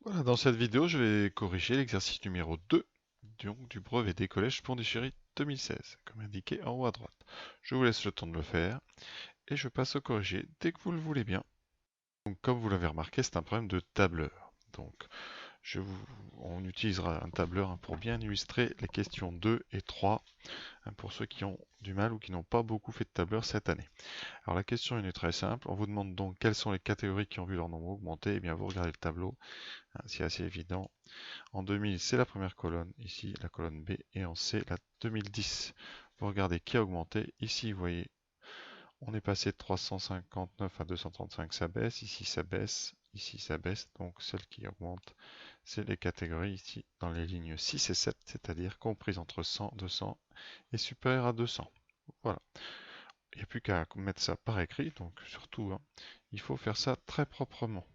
Voilà, dans cette vidéo, je vais corriger l'exercice numéro 2 donc, du brevet des collèges Pondichéry 2016, comme indiqué en haut à droite. Je vous laisse le temps de le faire et je passe au corriger dès que vous le voulez bien. Donc, comme vous l'avez remarqué, c'est un problème de tableur. Donc, on utilisera un tableur pour bien illustrer les questions 2 et 3 pour ceux qui ont du mal ou qui n'ont pas beaucoup fait de tableur cette année. Alors la question est très simple, on vous demande donc quelles sont les catégories qui ont vu leur nombre augmenter. Et bien vous regardez le tableau, c'est assez évident. En 2000, c'est la première colonne, ici la colonne B, et en C, la 2010. Vous regardez qui a augmenté. Ici, vous voyez, on est passé de 359 à 235, ça baisse. Ici ça baisse. Donc celle qui augmente, c'est les catégories ici dans les lignes 6 et 7, c'est-à-dire comprises entre 100, 200 et supérieures à 200. Voilà. Il n'y a plus qu'à mettre ça par écrit, donc surtout, il faut faire ça très proprement.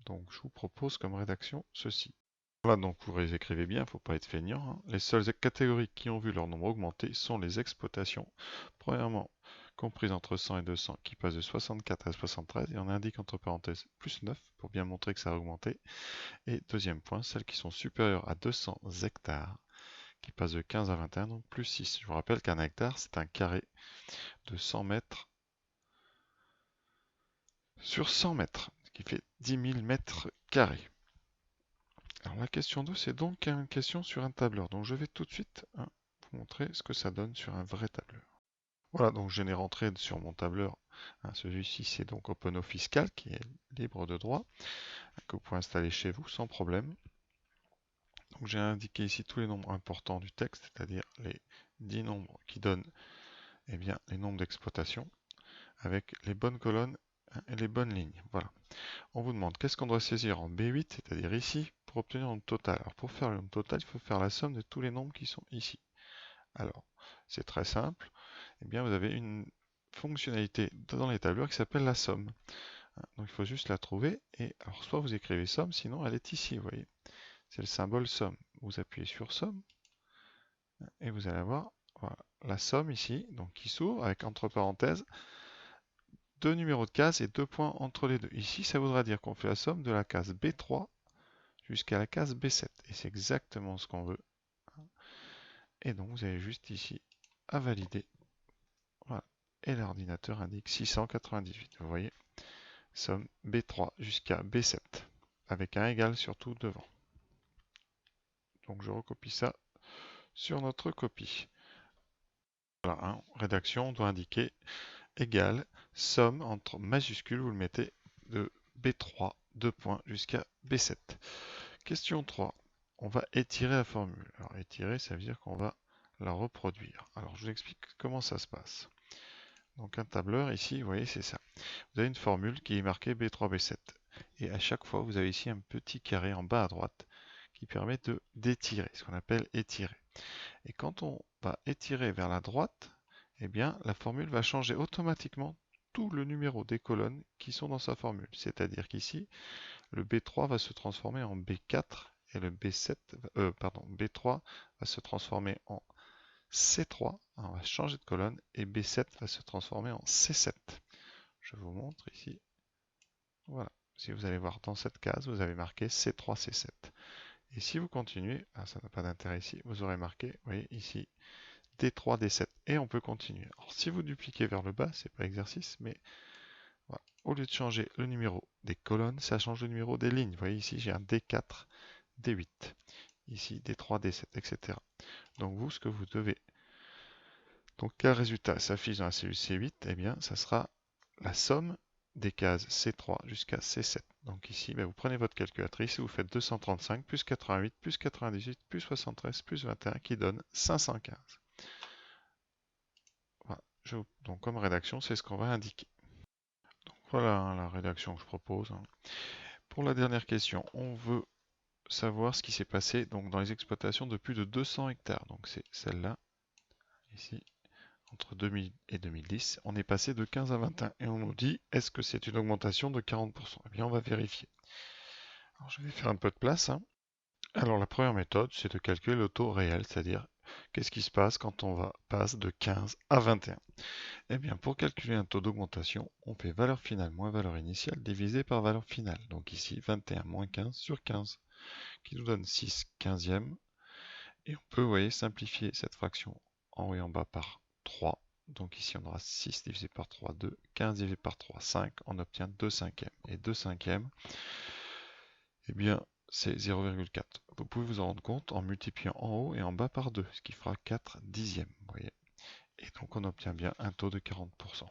Donc je vous propose comme rédaction ceci. Voilà, donc vous les écrivez bien, il ne faut pas être feignant. Les seules catégories qui ont vu leur nombre augmenter sont les exploitations. Premièrement, comprises entre 100 et 200, qui passent de 64 à 73, et on indique entre parenthèses plus 9 pour bien montrer que ça a augmenté. Et deuxième point, celles qui sont supérieures à 200 hectares, qui passent de 15 à 21, donc plus 6. Je vous rappelle qu'un hectare, c'est un carré de 100 mètres sur 100 mètres, ce qui fait 10 000 mètres carrés. Alors la question 2, c'est donc une question sur un tableur. Donc je vais tout de suite vous montrer ce que ça donne sur un vrai tableur. Voilà, donc je n'ai rentré sur mon tableur. Celui-ci, c'est donc OpenOffice Calc, qui est libre de droit, que vous pouvez installer chez vous sans problème. Donc j'ai indiqué ici tous les nombres importants du texte, c'est-à-dire les 10 nombres qui donnent bien, les nombres d'exploitation, avec les bonnes colonnes et les bonnes lignes. Voilà. On vous demande qu'est-ce qu'on doit saisir en B8, c'est-à-dire ici, pour obtenir le nombre total. Alors pour faire le nombre total, il faut faire la somme de tous les nombres qui sont ici. Alors, c'est très simple. Eh bien, vous avez une fonctionnalité dans les tableurs qui s'appelle la somme. Donc il faut juste la trouver. Et alors, soit vous écrivez somme, sinon elle est ici, vous voyez. C'est le symbole somme. Vous appuyez sur somme et vous allez avoir voilà, la somme ici, donc qui s'ouvre avec entre parenthèses deux numéros de case et deux points entre les deux. Ici, ça voudra dire qu'on fait la somme de la case B3 jusqu'à la case B7. Et c'est exactement ce qu'on veut. Et donc vous avez juste ici à valider. Voilà. Et l'ordinateur indique 698. Vous voyez, somme B3 jusqu'à B7. Avec un égal surtout devant. Donc je recopie ça sur notre copie. Voilà, rédaction, on doit indiquer égal, somme entre majuscules, vous le mettez de B3, 2 points jusqu'à B7. Question 3. On va étirer la formule. Alors étirer, ça veut dire qu'on va la reproduire. Alors je vous explique comment ça se passe. Donc un tableur ici, vous voyez, c'est ça. Vous avez une formule qui est marquée B3, B7. Et à chaque fois, vous avez ici un petit carré en bas à droite qui permet d'étirer, ce qu'on appelle étirer. Et quand on va étirer vers la droite, eh bien la formule va changer automatiquement tout le numéro des colonnes qui sont dans sa formule. C'est-à-dire qu'ici, le B3 va se transformer en B4 et le B3 va se transformer en C3, on va changer de colonne, et B7 va se transformer en C7. Je vous montre ici. Voilà. Si vous allez voir dans cette case, vous avez marqué C3, C7. Et si vous continuez, ça n'a pas d'intérêt ici, vous aurez marqué, vous voyez ici, D3, D7. Et on peut continuer. Alors si vous dupliquez vers le bas, c'est pas exercice, mais voilà. Au lieu de changer le numéro des colonnes, ça change le numéro des lignes. Vous voyez ici, j'ai un D4, D8. Ici, D3, D7, etc. Donc vous, ce que vous devez... Donc quel résultat s'affiche dans la cellule C8? Eh bien, ça sera la somme des cases C3 jusqu'à C7. Donc ici, vous prenez votre calculatrice et vous faites 235 plus 88 plus 98 plus 73 plus 21 qui donne 515. Voilà. Donc comme rédaction, c'est ce qu'on va indiquer. Donc voilà la rédaction que je propose. Pour la dernière question, on veut savoir ce qui s'est passé donc, dans les exploitations de plus de 200 hectares. Donc c'est celle-là, ici, entre 2000 et 2010. On est passé de 15 à 21 et on nous dit est-ce que c'est une augmentation de 40%? Eh bien on va vérifier. Alors je vais faire un peu de place. Alors la première méthode, c'est de calculer le taux réel, c'est-à-dire qu'est-ce qui se passe quand on passe de 15 à 21. Eh bien pour calculer un taux d'augmentation, on fait valeur finale moins valeur initiale divisé par valeur finale. Donc ici 21 moins 15 sur 15. qui nous donne 6 quinzièmes. Et on peut, vous voyez, simplifier cette fraction en haut et en bas par 3. Donc ici, on aura 6 divisé par 3, 2. 15 divisé par 3, 5. On obtient 2 cinquièmes. Et 2 cinquièmes, eh bien, c'est 0,4. Vous pouvez vous en rendre compte en multipliant en haut et en bas par 2, ce qui fera 4 dixièmes. Vous voyez. Et donc, on obtient bien un taux de 40%.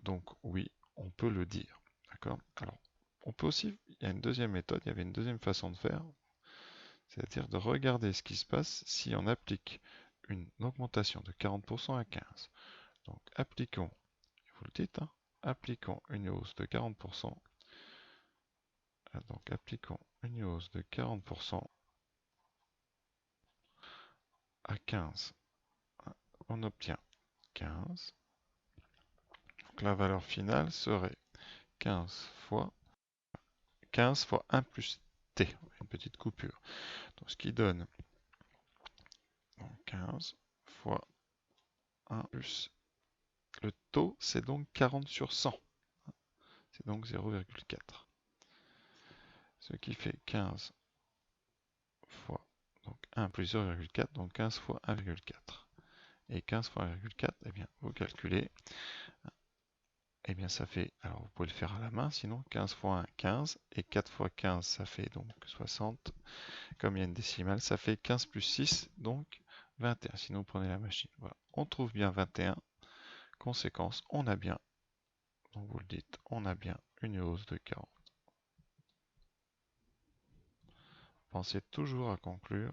Donc, oui, on peut le dire. D'accord? Alors, on peut aussi, il y a une deuxième méthode, il y avait une deuxième façon de faire, c'est-à-dire de regarder ce qui se passe si on applique une augmentation de 40% à 15. Donc, appliquons, vous le dites, hein, appliquons une hausse de 40%. Donc, appliquons une hausse de 40% à 15. On obtient 15. Donc, la valeur finale serait 15 fois 1 plus t, une petite coupure. Donc, ce qui donne donc 15 fois 1 plus. Le taux, c'est donc 40 sur 100. C'est donc 0,4. Ce qui fait 15 fois donc 1 plus 0,4, donc 15 fois 1,4. Et 15 fois 1,4, eh bien, vous calculez, eh bien, ça fait, alors vous pouvez le faire à la main, sinon 15 fois 1, 15, et 4 fois 15, ça fait donc 60. Comme il y a une décimale, ça fait 15 plus 6, donc 21. Sinon, vous prenez la machine. Voilà. On trouve bien 21. Conséquence, on a bien, donc vous le dites, on a bien une hausse de 40. Pensez toujours à conclure,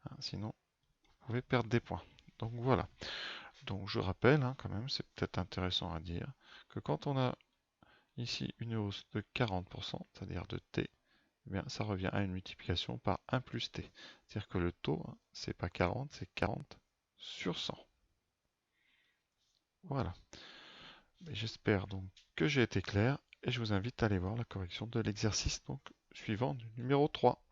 hein, sinon vous pouvez perdre des points. Donc voilà. Donc je rappelle, hein, quand même, c'est peut-être intéressant à dire, que quand on a ici une hausse de 40%, c'est-à-dire de t, eh bien, ça revient à une multiplication par 1 plus t. C'est-à-dire que le taux, hein, c'est pas 40, c'est 40 sur 100. Voilà. J'espère donc que j'ai été clair et je vous invite à aller voir la correction de l'exercice donc suivant du numéro 3.